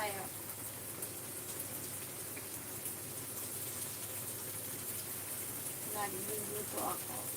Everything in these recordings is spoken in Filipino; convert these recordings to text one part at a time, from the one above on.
tayo. Nagluluto ako.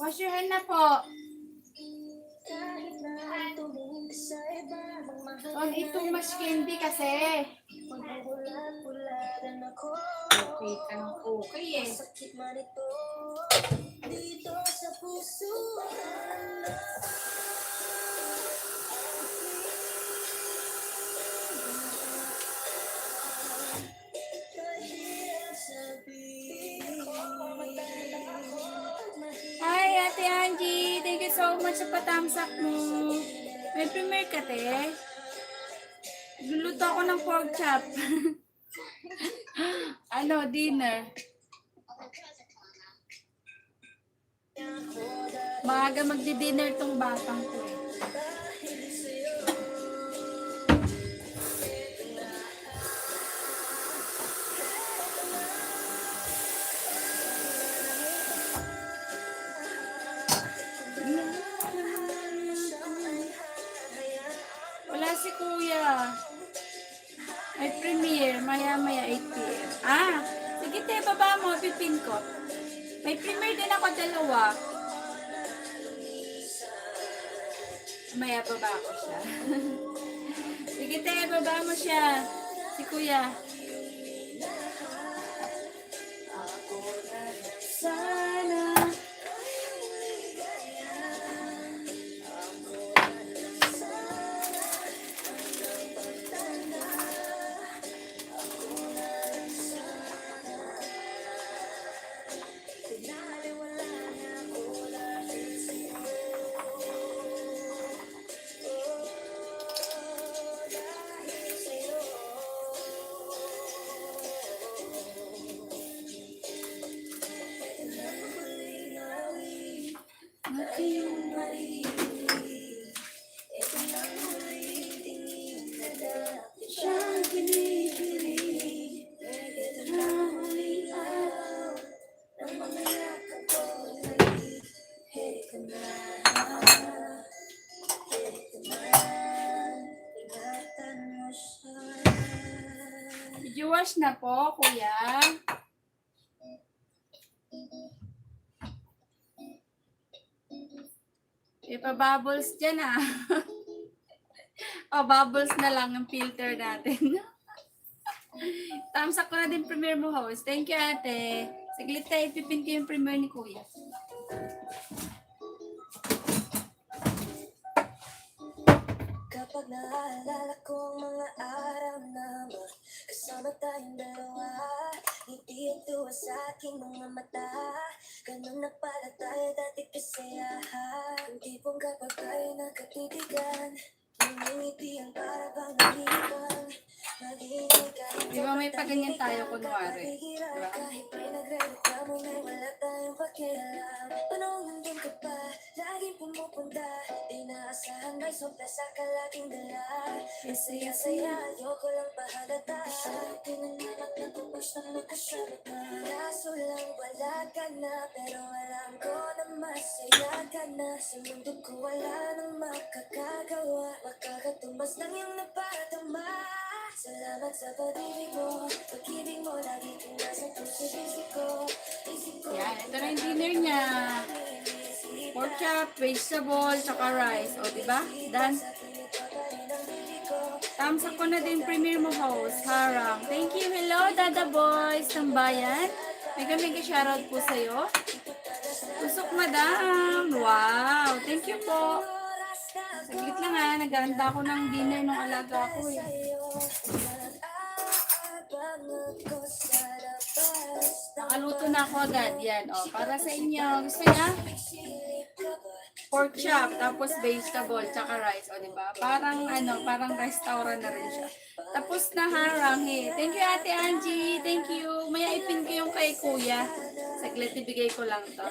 Wash your hand na po. Huwag itong mas candy kasi. Okay ka ng okay eh. Hi, Ate Angie. Thank you so much sa patamsak mo. May premiere ka, te? Luluto ako ng pork chop. Ano, dinner? Maaga magdi-dinner tong batang ko eh. Wala si Kuya. May premiere, maya-maya 8 p.m. Ah, sige te, baba mo, pipin ko. May premiere din ako dalawa. Maya baba ko siya. Sige te, baba mo siya. Si Kuya. Ako na sana. Did you wash na po, kuya? Ipa-bubbles dyan ah. O, bubbles na lang ang filter natin. Tamsak ko na din premiere mo, host. Thank you, ate. Saglit tayo, ipipin ko yung premiere ni kuya. Kapag naalala ko ang mga araw na kasama tayong dalawa, ngiti ang tuwa sa aking mga mata. Ganun na pala tayo dati kasayahan. Ang tipong kapag tayo nagkatitigan, ngumingiti ang para bang nalilibang. Di ba may paganyan tayo kunwari? Diba? Kahit may nagre-reklamo, may wala tayong pakialam. Tanong nandun ka pa, laging pumupunta. Inaasahan may sorpresa ka laging dala. Saya-saya, ayoko lang pahalata. Pinanamak na tapos na magkasabot na. Kaso lang wala ka na, pero alam ko na masaya ka na. Sa mundo ko wala nang makakagawa. Makakatumbas ng iyong naparatama. Salamat sa pag-ibig mo. Pag-ibig mo lagi kong nasa puso ko. Yan, ito na yung dinner niya. Pork chop, vegetable, tsaka rice. O, diba? Done. Tamsak ko na din premiere mo, host. Harang. Thank you. Hello, Dada Boys. Tambayan. Mega shoutout po sa'yo. Tusok, madam. Wow. Thank you po. Saglit lang ha. Naghahanda ako ng dinner ng alaga ko eh. Nakaluto na ako agad. Yan. O, para sa inyo. Gusto niya? Pork chop, tapos vegetable, tsaka rice. O, diba? Parang, parang restaurant na rin siya. Tapos na harang eh. Thank you, Ate Angie. Thank you. Maya ipin ko yung kay kuya. Saglit, ibigay ko lang to.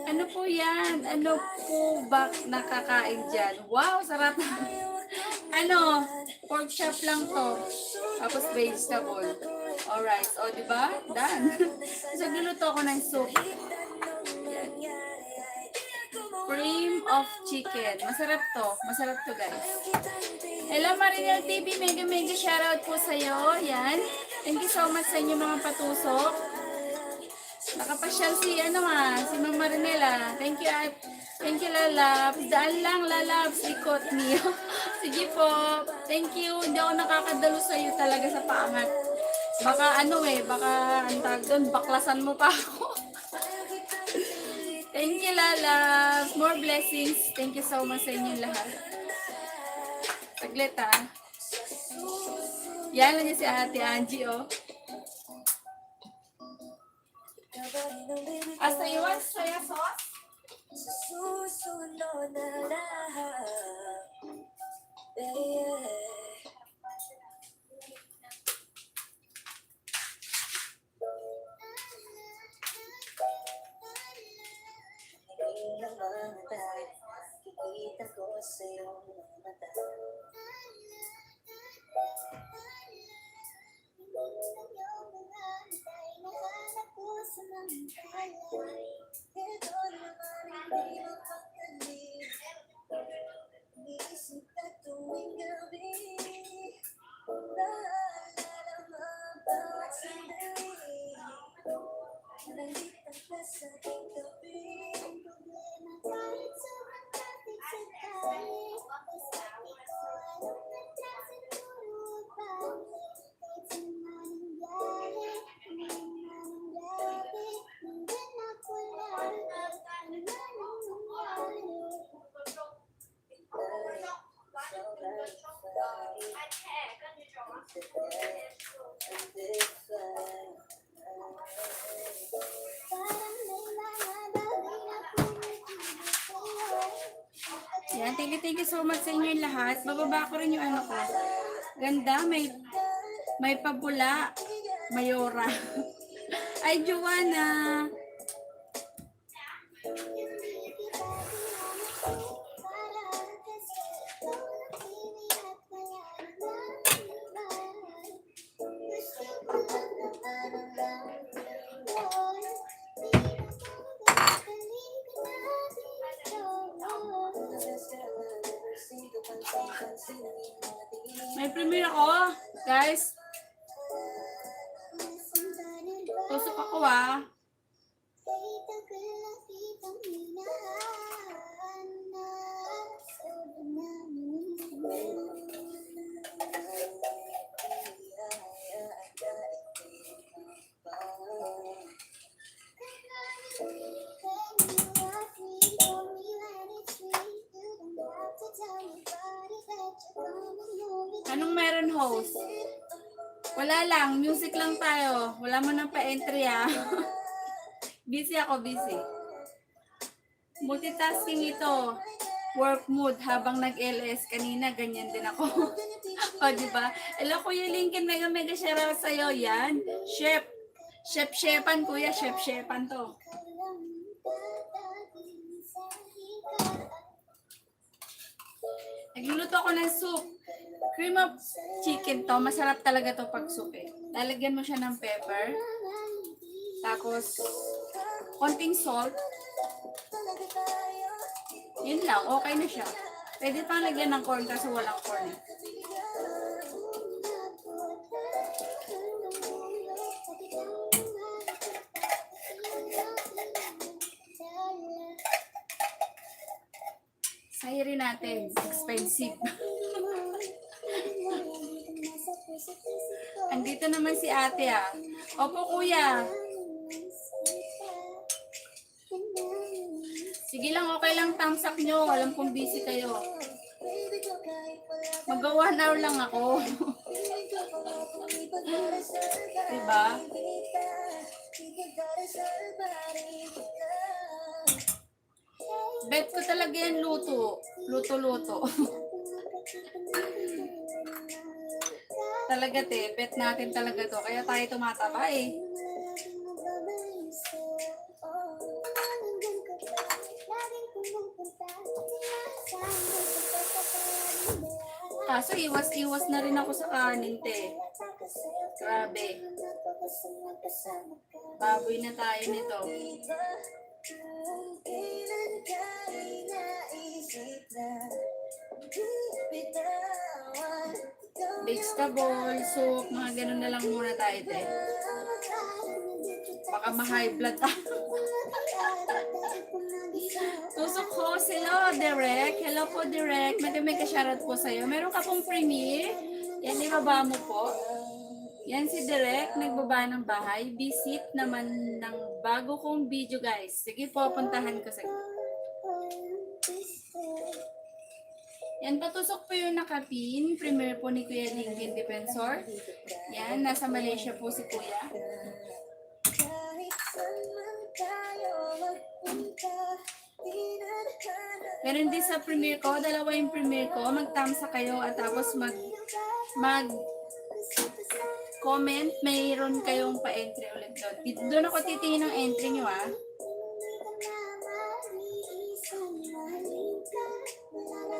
Ano po yan? Ano po ba nakakain dyan? Wow, sarap. Pork chop lang to. Tapos vegetable. Alright. O, diba? Done. So, niluto ko ng soup. Cream of chicken. Masarap to. Masarap to, guys. Hello, Marinel TV. Mega shoutout po sa'yo. Yan. Thank you so much sa inyo mga patusok. Nakapasyal si Ma'am Marinela. Thank you, thank you, Lalabs. Daan lang, Lalabs. Ikot niyo. Sige po. Thank you. Hindi ako nakakadalo sa'yo talaga sa paangat. Baka baka ang tawag doon, baklasan mo pa ako. Thank you, Lalabs. More blessings. Thank you so much sa inyo lahat. Saglit ha. Yan lang niya si Ate Angie, oh. Hasta you want soya sauce? Susunod na lahat. Kikita ko sa iyong mata. Ito naman hindi mapagkali. Iisip ka tuwing gabi. Naalala mo bawat sandali. Nandito ka sa aking tabi. Problema kahit sobrang traffic sa kali. Basta ikaw alam na traffic turut pa. Kahit sa manangyari, manangyari. Nandun ako lang. Ano na nangyari? Yan, thank you so much sa inyo lahat. Bababa ko rin yung ko. Ganda, may pabula. Mayora. Ay, Joanna. May premiere ako, guys. Tusok ako ah. Anong meron, host? Wala lang, music lang tayo. Wala mo nang pa-entry ah. Busy ako, busy. Multitasking ito. Work mood habang nag-LS. Kanina, ganyan din ako. O, diba? Hello, Kuya Lincoln. Mega shoutout sa'yo. Yan. Chef. Chef-chefan, kuya. Chef-chefan to. Nagluluto ako ng soup. Cream of chicken to. Masarap talaga to pag soup eh. Lalagyan mo siya ng pepper. Tapos, konting salt. Yun lang. Okay na siya. Pwede pang lagyan ng corn kasi walang corn eh. Sahirin natin. Expensive. Andito naman si ate ah. Opo kuya. Sige lang, okay lang tamsak nyo. Alam kong busy kayo. Mag-1 hour lang ako. Diba? Bet ko talaga yan luto. Luto-luto. Talaga te, bet natin talaga to. Kaya tayo tumataba eh. Kaso iwas-iwas na rin ako sa kanin te. Grabe. Baboy na tayo nito. Vegetable, soup, mga ganun na lang muna tayo te. Baka ma-high blood tayo. Tusok ko, hello Direk. Hello po Direk. May ka-shoutout po sa'yo. Meron ka pong premiere. Yan, ibaba mo po. Yan si Direk, nagbaba ng bahay. Visit naman ng bago kong video guys. Sige po, puntahan ko sa yan, patusok po yung nakapin. Premiere po ni Kuya Lincoln Defensor. Yan, nasa Malaysia po si Kuya. Meron din sa premiere ko, dalawa yung premiere ko. Mag-tamsa kayo at tapos comment, mayroon kayong pa-entry ulit doon. Doon ako titingin ng entry nyo ah.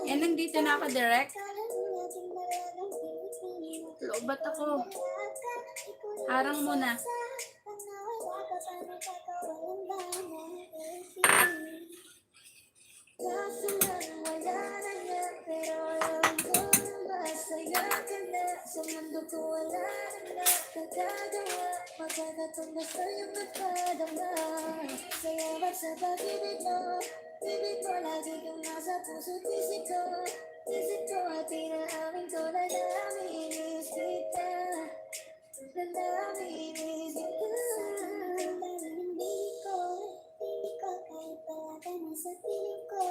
Yan, nandito na ako direct. Lobat ako. Harang muna. Sa mundo ko wala na nagkagawa. Magkakatunda sa'yo magpadama. Sayawat sa pag-ibig mo. Ibig ko lagi kang nasa puso't isip ko. Isip ko at inaamin ko na namimiss kita. Na namimiss kita. Hindi ko kahit palagay mo sa piling ko.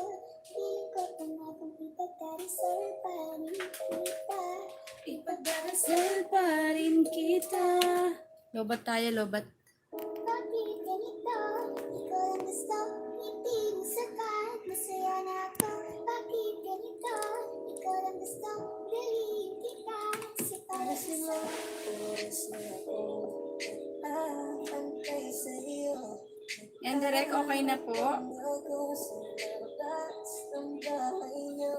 Piling ko panapang ipagdarasal pa rin kita. Ipagdarasal pa rin kita. Lobat tayo, lobat. Bakit ganito? Ikaw lang gusto, hindi mo sapat. Masaya na ako. Bakit ganito? Ikaw lang gusto, galing kita. Kasi para sa'yo, oras na ako. Antay sa'yo. Yan, direct, okay na po. Ako sa labas ng bahay niyo.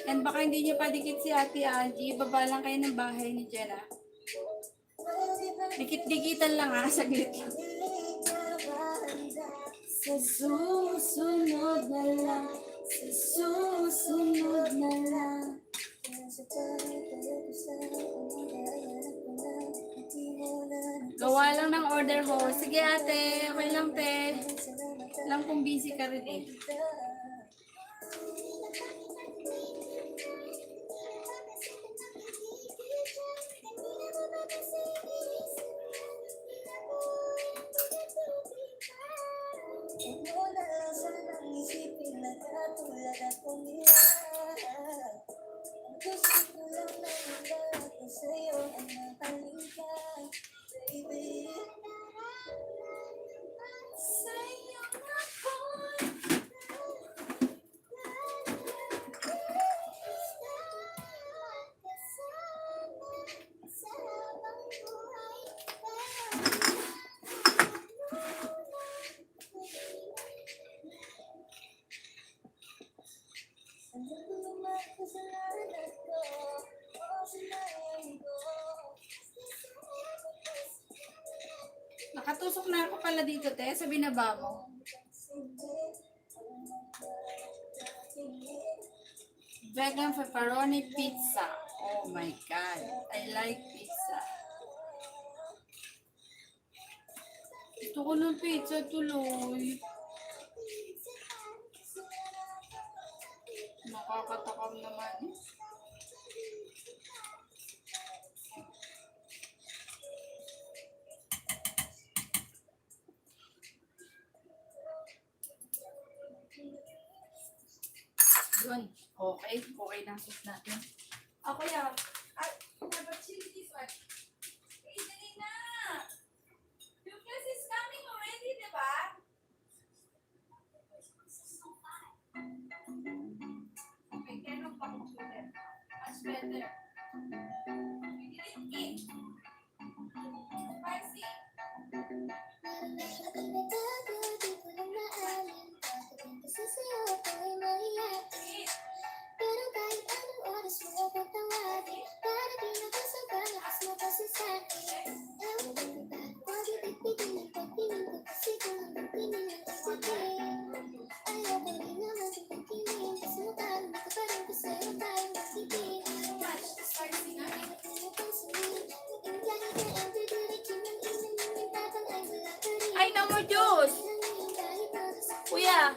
Yan, baka hindi nyo padikit si Ate Angie. Baba lang kayo ng bahay ni Jenna. Dikit-dikitan lang ha, saglit lang. Sa susunod na lang, Susunod na lang. Gawa lang ng order ho. Sige ate, okay lang te. Lang kung busy ka rin eh. Nakatusok na ako pala dito, te, sa binaba mo. Vegan pepperoni pizza. Oh my God. I like pizza. Gusto ko ng pizza tuloy. Nakakatakam naman. Yun. Okay. Okay na sus natin. Ako ya. Dapat chili this one. Hey, dali na. Yung class is coming already, di ba? Okay, turn off the computer. Much better. We didn't eat. Spicy. Pero kahit anong oras mo ako tawagin, para di nakasabay lakas mo kasi sa akin. Ewan ko ba, huwag ibigpigin ang pagtingin ko kasi kung hanggang tingin ang isipin. Ayaw ko rin naman yung pagtingin, kasi mukha mo ko parang gusto sa'yo tayo magsigin. Watch the spicy na rin at napansinin, naging lahat na ang didiretso ng inan ng itatang ay wala ka rin. Ay, no more juice! Kuya!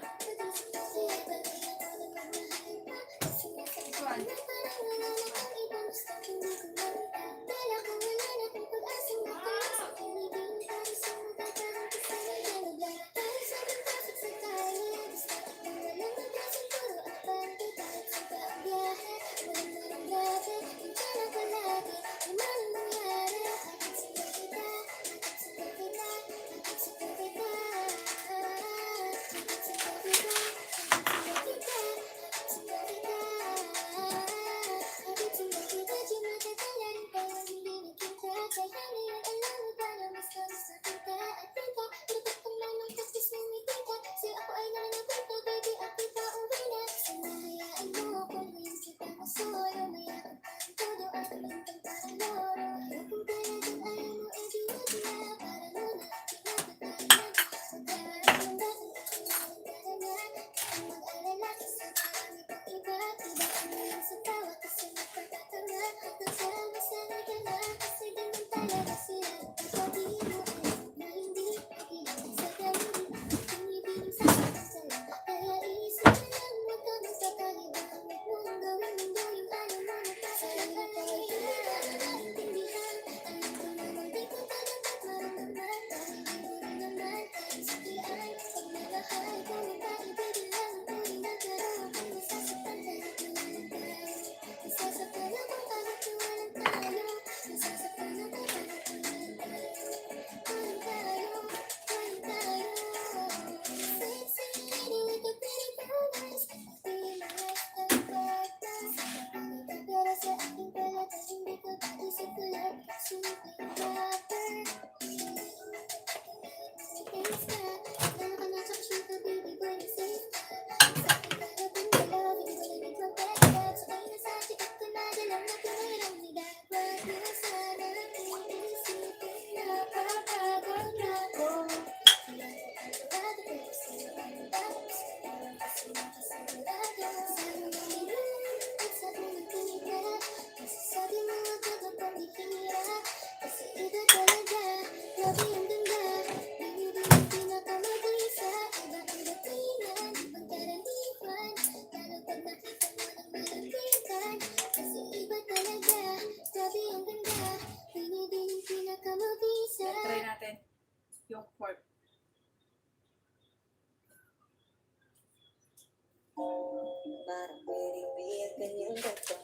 parang pinipiyag kanyang gata.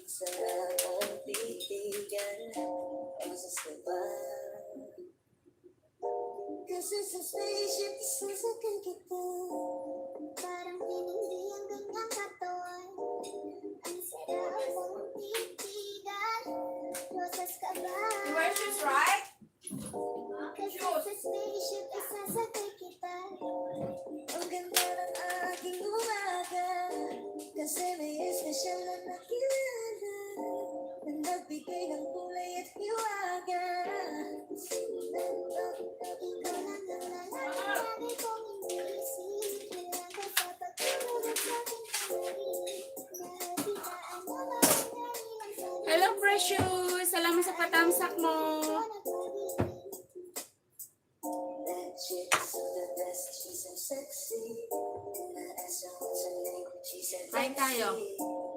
Sarap ang titigan, oras ka ba? Kasi sa spaceship, isasakay kita. Parang pinindi ang ganyang katawan. Ang sarap ang titigan, oras ka ba? You wear shoes, right? Kasi sa spaceship, isasakay kita. Ang ganda ng aking umaga, kasi may espesyal na nakilala na nagbigay ng kulay at hiwaga. Ikaw lang ang lalaki kong iniisip, lang ka sa pagkakulog sa aking pangari. Nabitaan mo makakari lang sa Hello, Precious! Salamat sa patamsak mo. that chick is the best, she's so sexy. I asked her what's her name, she said Kain tayo.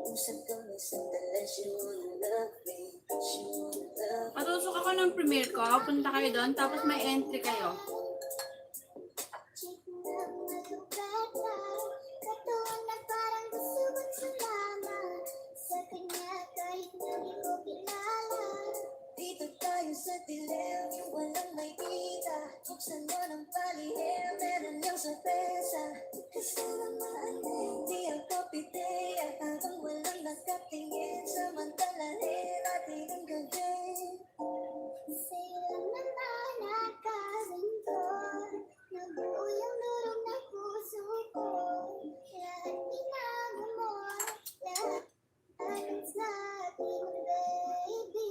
Usap kami sandali, she wanna love me, she wanna love me. Matusok ako ng premiere ko. Punta kayo doon, tapos may entry kayo. Chick na malupet na, katuwang na parang gusto kong sumama sa kanya kahit na di ko kilala. Dito tayo sa dilim, yung walang may kita. Buksan mo ng palihim, meron yung sorpresa. Kasalamaan na hindi ako pideya, habang walang nakatingin, samantalahin natin ang gabi. Sa'yo lang naman nakawin ko, nabuo yung lurong na puso ko. Lahat binago mo, lahat sa ating baby.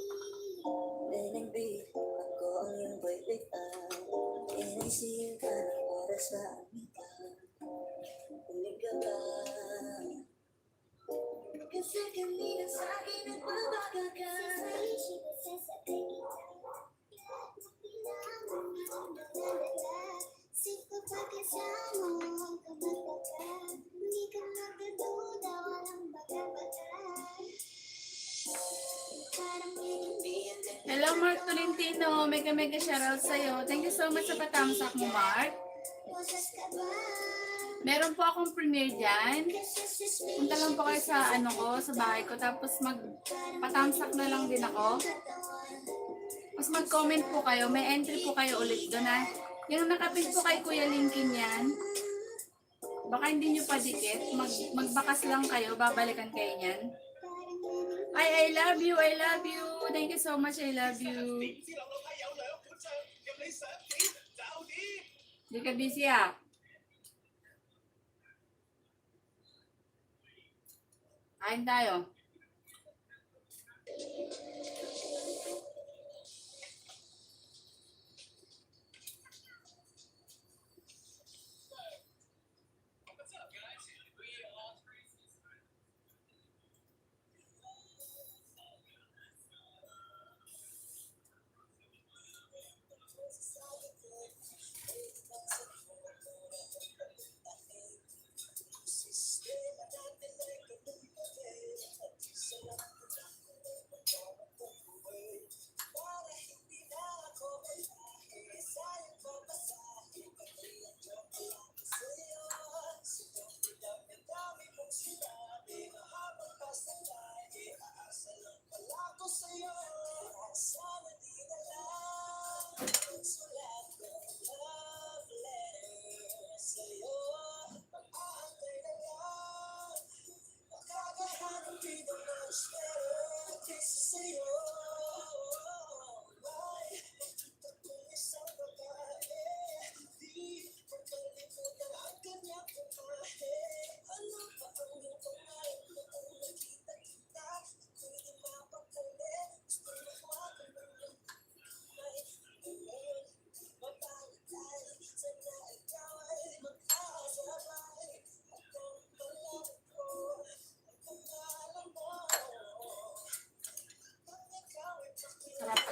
Then beat, ako ang iyong boy pick up. And I see you ka ng oras na amita. Hulig ka ba? Kasi kanina sa akin nagbabaga ka. Sa isip at sasakay kita. Lahat na kailangan na ang daladala. Siko pa kasama ang kabata ka. Hindi ka magkaduda, walang baga-baga. Parang pinipiyag ka. Hello, Mark Tolentino. Mega shoutout sa'yo. Thank you so much sa patamsak mo, Mark. Boses ka ba? Meron po akong premiere dyan. Punta lang po kayo sa sa bahay ko. Tapos patamsak na lang din ako. Tapos mag-comment po kayo. May entry po kayo ulit doon, ha. Yung nakapin po kay Kuya Linkin yan. Baka hindi nyo padikit. Magbakas lang kayo. Babalikan kayo niyan. Ay, I love you. I love you. Thank you so much. I love you. Hindi ka busy, ah. Kain tayo.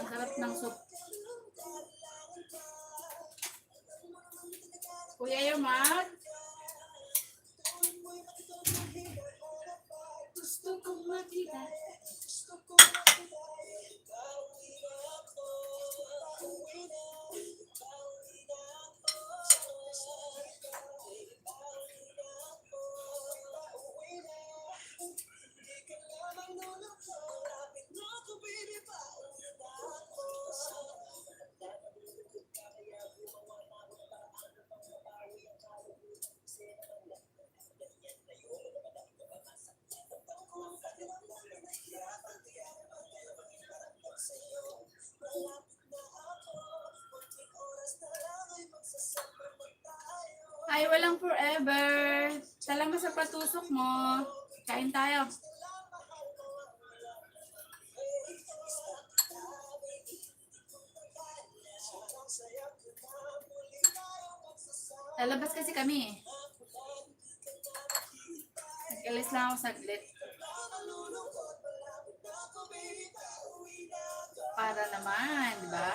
Ang sarap ng soup. Kuya Yomar. Gusto kong makita. lang forever. Salamat sa patusok mo. Kain tayo. Lalabas kasi kami. Nag-alis lang ako saglit. Para naman, di ba?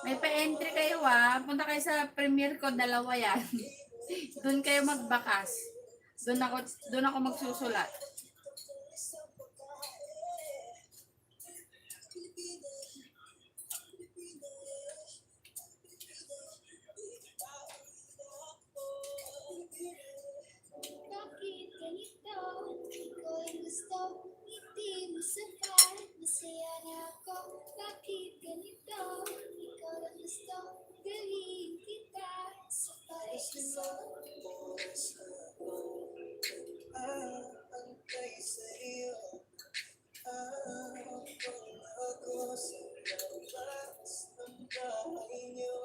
May pa-entry kayo punta kayo sa premiere ko, 2 yan. Doon kayo magbakas. Doon ako magsusulat. Bakit ganito? Ikaw ang gusto, hindi mo sapat. Masaya na ako. Bakit ganito? Ikaw ang gusto, gawin kita sa paraiso. Antay sa iyo. Ako sa labas ng bahay niyo.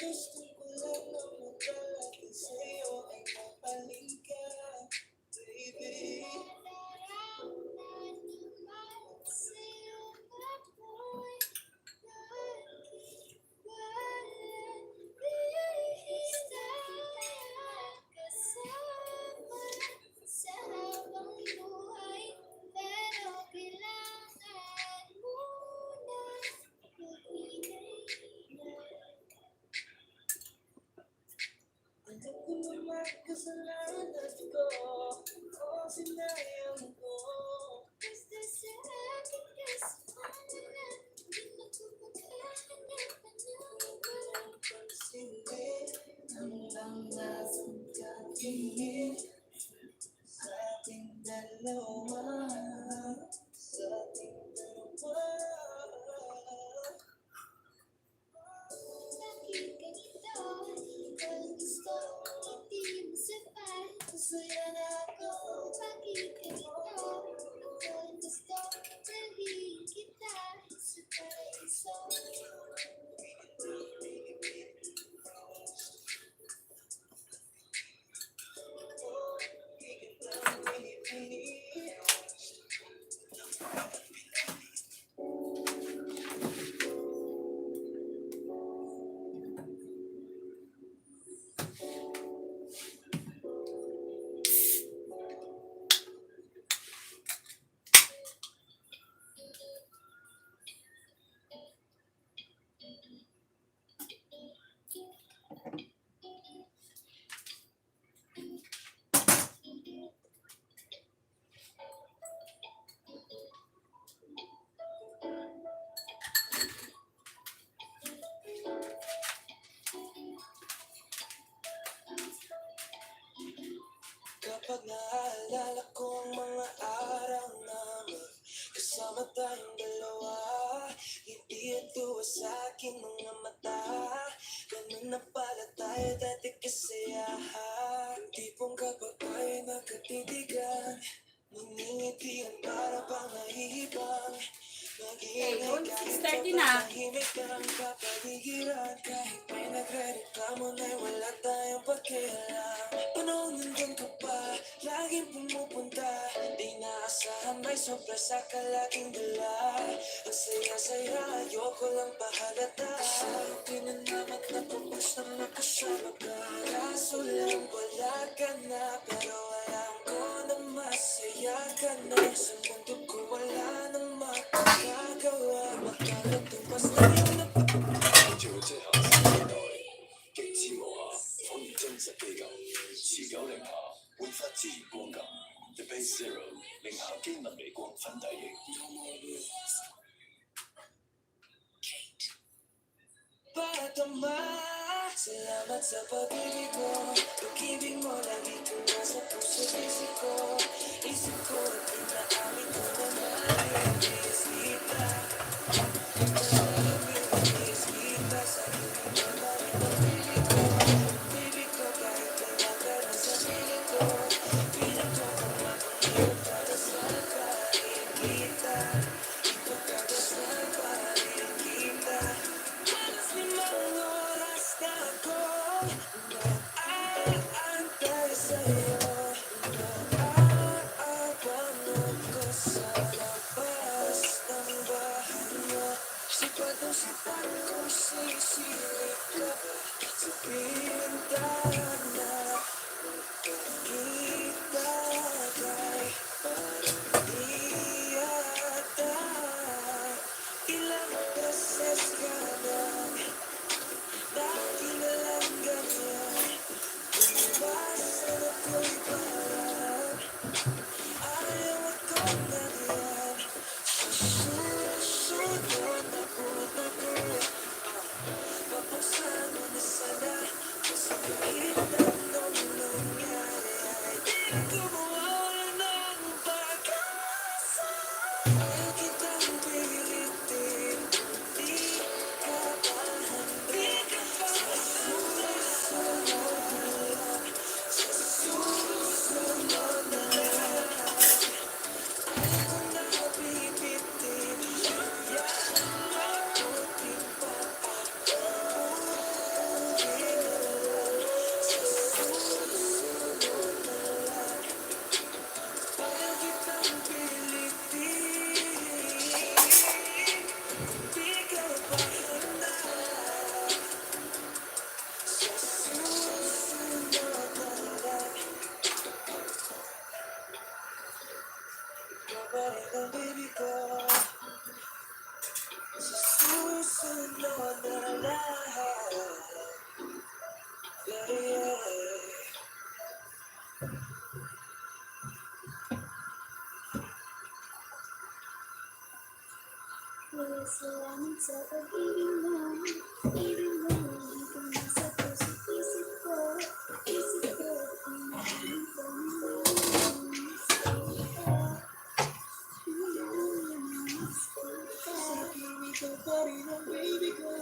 Gusto ko lang na magkalaki sa'yo ay kapaling ka, baby. Nararamdaman naman sa'yo ako'y nakikiwalan. Bihira kasama sa habang buhay, pero kailangan mo na mag-inay na. Alam ko naman kasalanan ko, o sinayang ko. Basta sa akin kasalanan na, hindi na ko maghahanap ng walang pansinin. Ang mga sangkatingin sa ating dalawa, sa ating dalawa. Bakit ganito? Ikaw ang gusto, hindi mo sapat. Masaya na ako. Bakit ganito? Ikaw ang gusto, dalhin kita sa paraiso. Kapag naalala ko ang mga araw namin kasama tayong dalawa, hindi ito sa aking mga mata. Ganun na pala tayo dati kasayahan. Tipong kapag tayo nagkatitigan, naningitian para bang nahihibang. Mag-iingay kahit tahimik ang kapaligiran. Kahit may nagre-reklamo na'y wala tayong pakialam. Panahon nandun ka pa, laging pumupunta. Di naasahan may may sorpresa ka laging dala. Ang saya-saya, ayoko lang pahalata. Di na naman napapos na makasama ka. Kaso lang wala ka na, pero alam ko na masaya ka na. Sa mundo ko wala nang makakagawa. Makalatumpas na yung napapagod. 就這下時代，極之無瑕，仿如真實機構，持久零下，煥發自然光感。The Base Zero 零下機能微光粉底液。Patama, salamat sa pag-ibig ko. Pag-ibig mo lagi ko nasa puso isip ko. Isip ko at pinaamin ko na nalilinis kita. Nalilinis kita sa iyong malalim ng bibig ko. Bibig ko kahit wala ka na sa piling ko. Piling ko kung makulit para sa kain kita. Ipagkadasal pa rin kita. Malas limang oras na ako nag-aantay sa'yo. Nag-aabang ako sa labas ng bahay mo. Sipat ang sipat kong sisilip ka sa bintana. Kita kay parang di yata. Ilang beses ka nang nakilalang ganyan. Iwasan ako'y parang ayaw akong ganyan. Susunod ako papuksan mo na sana. Kasi kahit anong nangyari ay di ko mawalan ng pag-asa. Ayaw kitang pilitin, di ka pa handa. Sa susunod na lang, ayaw ko na bibitin. Yan ako di pa uuwi na lang. Sa susunod na lang, ayaw kitang pilitin. Di ka pa handa. Sa susunod na lang, ikaw pa rin ang baby ko. Sa susunod na lang, yeah, yeah. Wala salamat sa pag-ibig mo. Ibig mo, hindi ko nasa puso't isip ko. Isip ko, pinaamin ko na nalilinis kita. Nalilinis kita. Sa piling ko pa rin ang baby ko.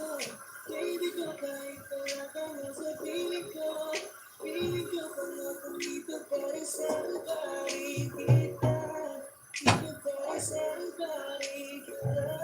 Baby ko, kahit wala ka na sa piling ko. Piling ko kung ako dito para sa luparin kita. Dito para sa luparin kita.